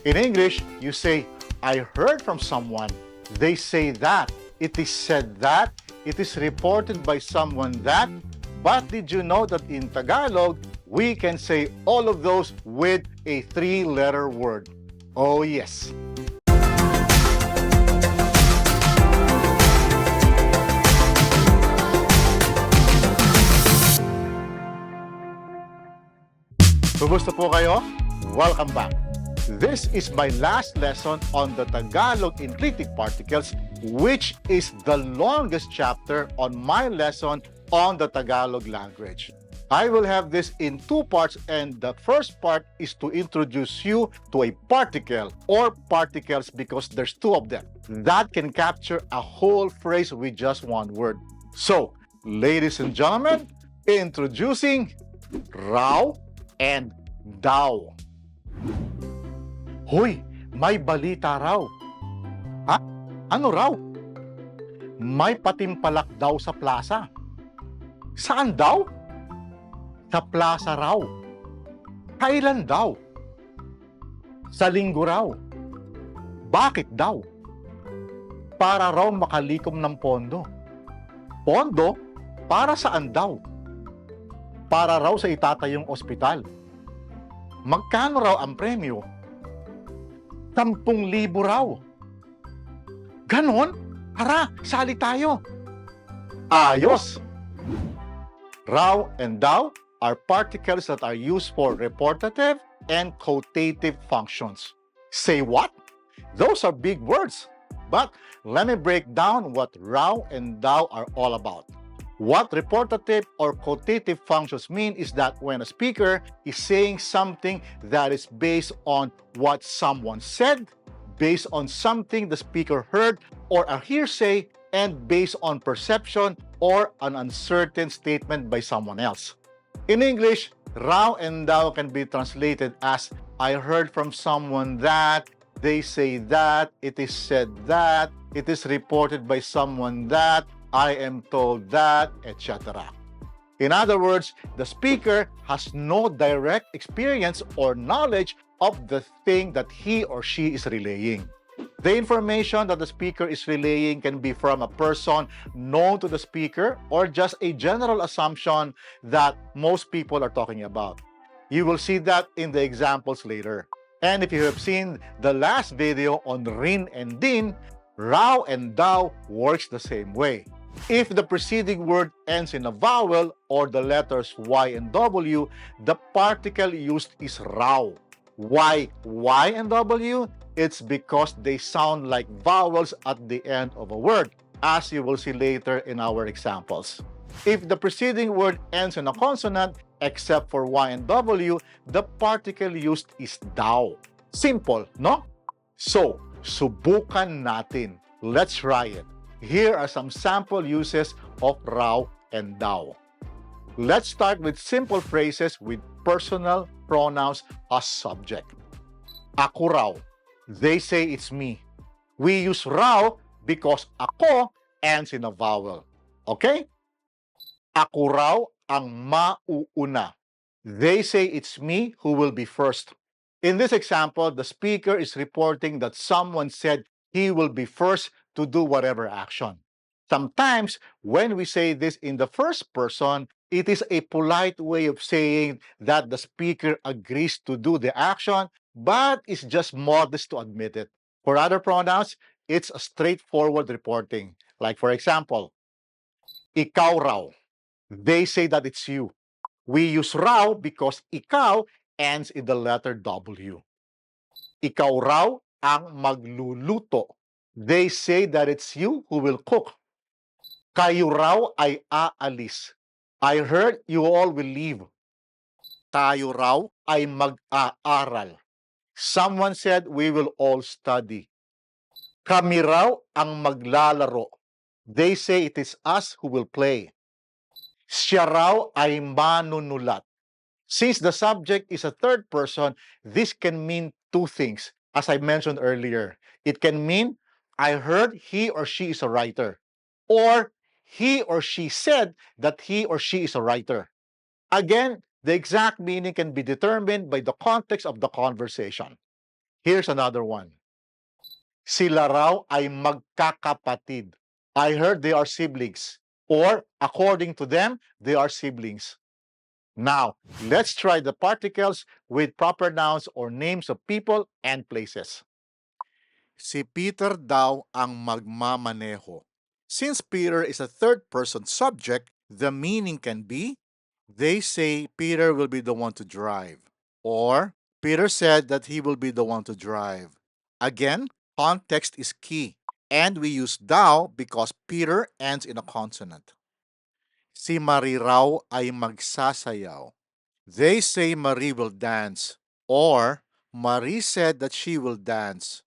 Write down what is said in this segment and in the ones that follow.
In English, you say, I heard from someone. They say that. It is said that. It is reported by someone that. But did you know that in Tagalog, we can say all of those with a three-letter word? Oh yes. Kumusta po kayo? Welcome back. This is my last lesson on the Tagalog Enclitic Particles, which is the longest chapter on my lesson on the Tagalog language. I will have this in two parts, and the first part is to introduce you to a particle or particles because there's two of them that can capture a whole phrase with just one word. So, ladies and gentlemen, introducing raw and DAW. Hoy, may balita raw. Ha? Ano raw? May patimpalak daw sa plaza. Saan daw? Sa plaza raw. Kailan daw? Sa linggo raw. Bakit daw? Para raw makalikom ng pondo. Pondo? Para saan daw? Para raw sa itatayong ospital. Magkano raw ang premyo? 10,000 raw. Ganon? Tara, sali tayo. Ayos! Raw and DAW are particles that are used for reportative and quotative functions. Say what? Those are big words. But let me break down what raw and DAW are all about. What reportative or quotative functions mean is that when a speaker is saying something that is based on what someone said, based on something the speaker heard, or a hearsay, and based on perception or an uncertain statement by someone else. In English, raw and DAW can be translated as I heard from someone that, they say that, it is said that, it is reported by someone that, I am told that, etc. In other words, the speaker has no direct experience or knowledge of the thing that he or she is relaying. The information that the speaker is relaying can be from a person known to the speaker or just a general assumption that most people are talking about. You will see that in the examples later. And if you have seen the last video on rin and din, raw and DAW works the same way. If the preceding word ends in a vowel or the letters Y and W, the particle used is raw. Why Y and W? It's because they sound like vowels at the end of a word, as you will see later in our examples. If the preceding word ends in a consonant, except for Y and W, the particle used is DAW. Simple, no? So, subukan natin. Let's try it. Here are some sample uses of raw and DAW. Let's start with simple phrases with personal pronouns as subject. Ako raw. They say it's me. We use raw because ako ends in a vowel. Okay? Ako raw ang mauuna. They say it's me who will be first. In this example, the speaker is reporting that someone said he will be first to do whatever action. Sometimes, when we say this in the first person, it is a polite way of saying that the speaker agrees to do the action, but is just modest to admit it. For other pronouns, it's a straightforward reporting. Like for example, ikaw raw. They say that it's you. We use raw because ikaw ends in the letter W. Ikaw raw ang magluluto. They say that it's you who will cook. Kayo raw ay aalis. I heard you all will leave. Tayo raw ay mag-aaral. Someone said we will all study. Kami raw ang maglalaro. They say it is us who will play. Siya raw ay manunulat. Since the subject is a third person, this can mean two things. As I mentioned earlier, it can mean I heard he or she is a writer, or he or she said that he or she is a writer. Again, the exact meaning can be determined by the context of the conversation. Here's another one. Sila raw ay magkakapatid. I heard they are siblings. Or, according to them, they are siblings. Now, let's try the particles with proper nouns or names of people and places. Si Peter daw ang magmamaneho. Since Peter is a third-person subject, the meaning can be, they say Peter will be the one to drive. Or, Peter said that he will be the one to drive. Again, context is key. And we use thou because Peter ends in a consonant. Si Marie raw ay magsasayaw. They say Marie will dance. Or, Marie said that she will dance.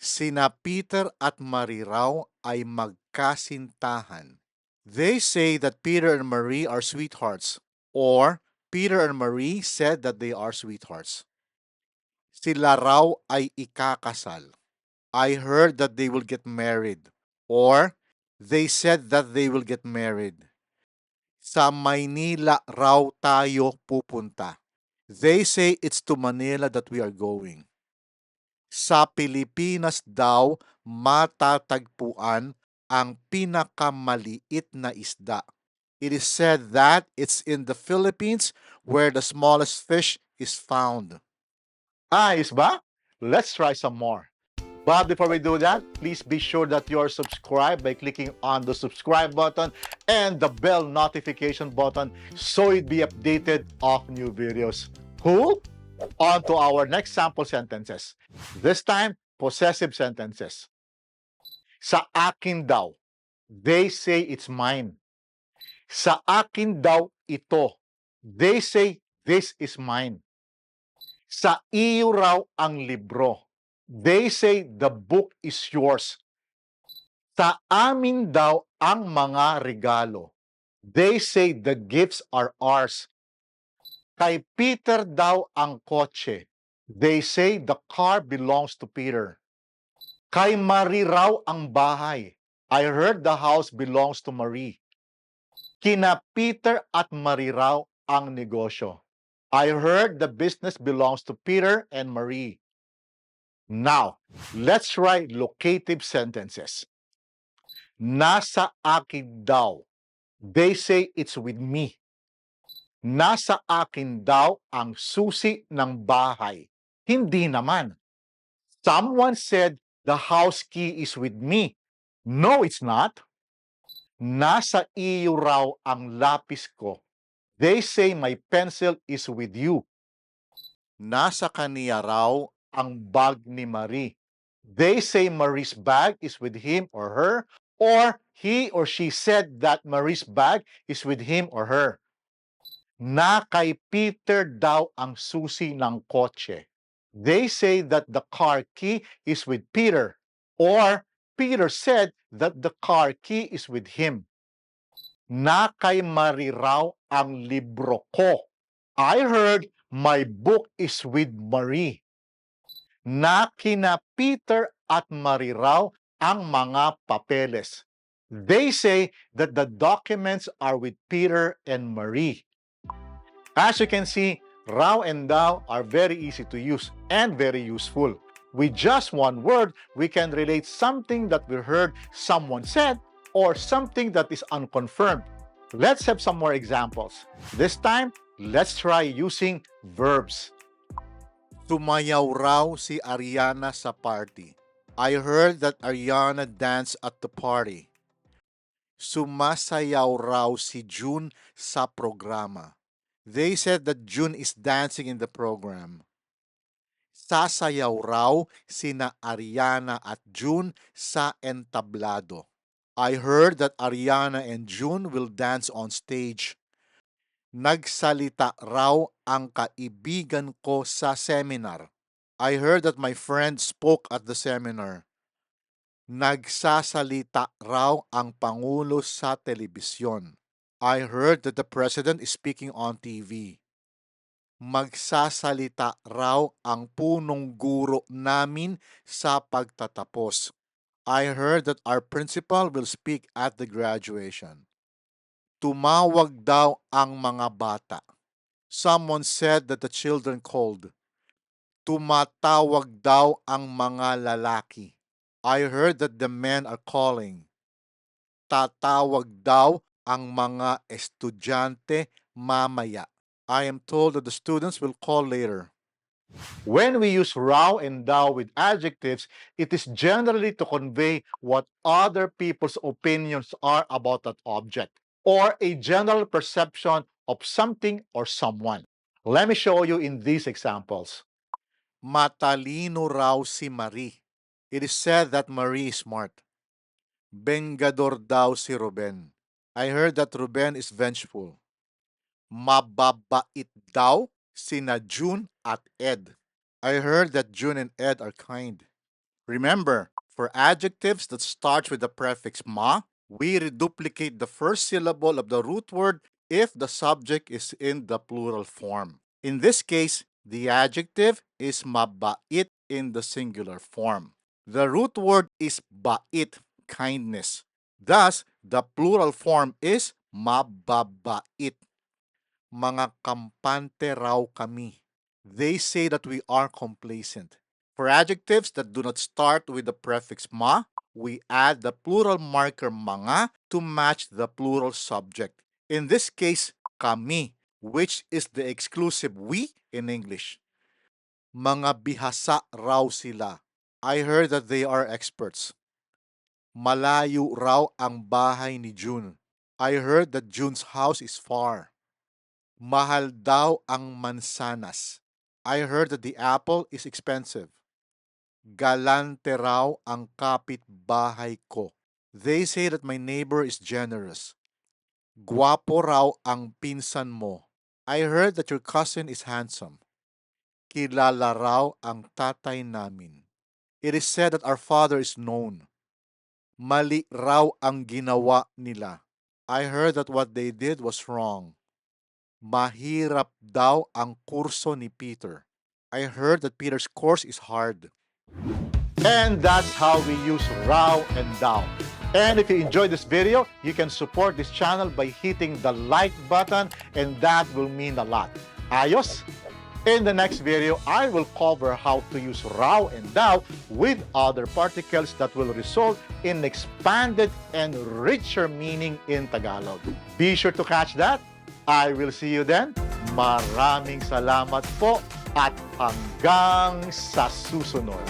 Sina Peter at Marie raw ay magkasintahan. They say that Peter and Marie are sweethearts. Or, Peter and Marie said that they are sweethearts. Sila raw ay ikakasal. I heard that they will get married. Or, they said that they will get married. Sa Maynila raw tayo pupunta. They say it's to Manila that we are going. Sa Pilipinas daw matatagpuan ang pinakamaliit na isda. It is said that it's in the Philippines where the smallest fish is found. Ayos ba? Let's try some more. But before we do that, please be sure that you are subscribed by clicking on the subscribe button and the bell notification button so you'd be updated of new videos. Cool? On to our next sample sentences. This time, possessive sentences. Sa akin daw. They say it's mine. Sa akin daw ito. They say this is mine. Sa iyo raw ang libro. They say the book is yours. Sa amin daw ang mga regalo. They say the gifts are ours. Kay Peter daw ang kotse. They say the car belongs to Peter. Kay Marie raw ang bahay. I heard the house belongs to Marie. Kina Peter at Marie raw ang negosyo. I heard the business belongs to Peter and Marie. Now, let's try locative sentences. Nasa akin daw. They say it's with me. Nasa akin daw ang susi ng bahay. Hindi naman. Someone said the house key is with me. No, it's not. Nasa iyo raw ang lapis ko. They say my pencil is with you. Nasa kaniya raw ang bag ni Marie. They say Marie's bag is with him or her, or he or she said that Marie's bag is with him or her. Na kay Peter daw ang susi ng kotse. They say that the car key is with Peter, or Peter said that the car key is with him. Na kay Marie raw ang libro ko. I heard my book is with Marie. Na kina Peter at Marie raw ang mga papeles. They say that the documents are with Peter and Marie. As you can see, raw and thou are very easy to use and very useful. With just one word, we can relate something that we heard someone said or something that is unconfirmed. Let's have some more examples. This time, let's try using verbs. Sumayaw raw si Ariana sa party. I heard that Ariana danced at the party. Sumasayaw raw si June sa programa. They said that June is dancing in the program. Sasayaw raw sina Ariana at June sa entablado. I heard that Ariana and June will dance on stage. Nagsalita raw ang kaibigan ko sa seminar. I heard that my friend spoke at the seminar. Nagsasalita raw ang Pangulo sa telebisyon. I heard that the President is speaking on TV. Magsasalita raw ang punong guro namin sa pagtatapos. I heard that our principal will speak at the graduation. Tumawag daw ang mga bata. Someone said that the children called. Tumatawag daw ang mga lalaki. I heard that the men are calling. Tatawag daw ang mga estudyante mamaya. I am told that the students will call later. When we use raw and thou with adjectives, it is generally to convey what other people's opinions are about that object, or a general perception of something or someone. Let me show you in these examples. Matalino raw si Marie. It is said that Marie is smart. Bengador daw si Ruben. I heard that Ruben is vengeful. Mababait daw sina June at Ed. I heard that June and Ed are kind. Remember, for adjectives that starts with the prefix ma, we reduplicate the first syllable of the root word if the subject is in the plural form. In this case, the adjective is mabait in the singular form. The root word is bait, kindness. Thus, the plural form is mababait. Mga kampante raw kami. They say that we are complacent. For adjectives that do not start with the prefix ma, we add the plural marker mga to match the plural subject. In this case, kami, which is the exclusive we in English. Mga bihasa raw sila. I heard that they are experts. Malayo raw ang bahay ni June. I heard that June's house is far. Mahal daw ang mansanas. I heard that the apple is expensive. Galante raw ang kapitbahay ko. They say that my neighbor is generous. Guwapo raw ang pinsan mo. I heard that your cousin is handsome. Kilala raw ang tatay namin. It is said that our father is known. Mali raw ang ginawa nila. I heard that what they did was wrong. Mahirap daw ang kurso ni Peter. I heard that Peter's course is hard. And that's how we use raw and thou. And if you enjoyed this video, you can support this channel by hitting the like button, and that will mean a lot. Ayos? In the next video, I will cover how to use raw and thou with other particles that will result in expanded and richer meaning in Tagalog. Be sure to catch that. I will see you then. Maraming salamat po at hanggang sa susunod.